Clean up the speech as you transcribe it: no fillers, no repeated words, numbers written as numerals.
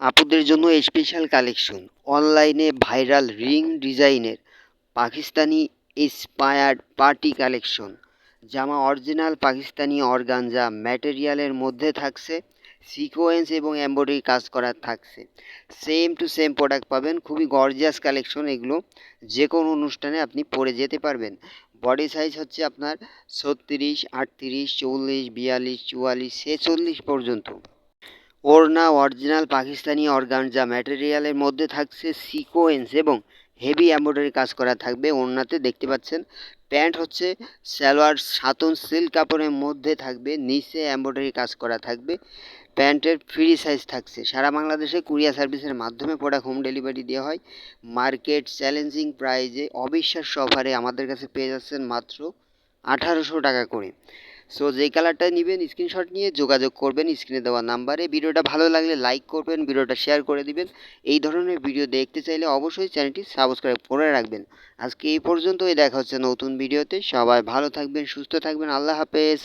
আপুদের জন্য special collection অনলাইনে ভাইরাল রিং ডিজাইনের পাকিস্তানি ইন্সপায়ার্ড পার্টি কালেকশন। জামা অরিজিনাল পাকিস্তানি অর্গানজা ম্যাটেরিয়ালের মধ্যে থাকছে, সিকোয়েন্স এবং এমব্রয়ডারি কাজ করা থাকছে। সেম টু সেম প্রোডাক্ট পাবেন, খুবই গর্জিয়াস কালেকশন। এগুলো যে কোনো অনুষ্ঠানে আপনি পরে যেতে পারবেন। বডি সাইজ হচ্ছে আপনার 36, 38, 40, 42, 44, 46 পর্যন্ত। ওড়না অরিজিনাল পাকিস্তানি অর্গানজা ম্যাটেরিয়ালের মধ্যে থাকছে, সিকোয়েন্স এবং হেভি এমব্রয়ডারি কাজ করা থাকবে ওড়নাতে, দেখতে পাচ্ছেন। প্যান্ট হচ্ছে সালোয়ার সাতন সিল্ক কাপড়ের মধ্যে থাকবে, নিচে এমব্রয়ডারি কাজ করা থাকবে। প্যান্টের ফ্রি সাইজ থাকছে। সারা বাংলাদেশে কুরিয়ার সার্ভিসের মাধ্যমে প্রোডাক্ট হোম ডেলিভারি দেওয়া হয়। মার্কেট চ্যালেঞ্জিং প্রাইজে অবিশ্বাস্য অফারে আমাদের কাছে পেয়ে যাচ্ছেন মাত্র 1800 টাকা করে। সো যেই কালারটা নেবেন স্ক্রিনশট নিয়ে যোগাযোগ করবেন স্ক্রিনে দেওয়া নাম্বারে। ভিডিওটা ভালো লাগলে লাইক করবেন, ভিডিওটা শেয়ার করে দিবেন। এই ধরনের ভিডিও দেখতে চাইলে অবশ্যই চ্যানেলটি সাবস্ক্রাইব করে রাখবেন। আজকে এই পর্যন্তই, দেখা হচ্ছে নতুন ভিডিওতে। সবাই ভালো থাকবেন, সুস্থ থাকবেন। আল্লাহ হাফেজ।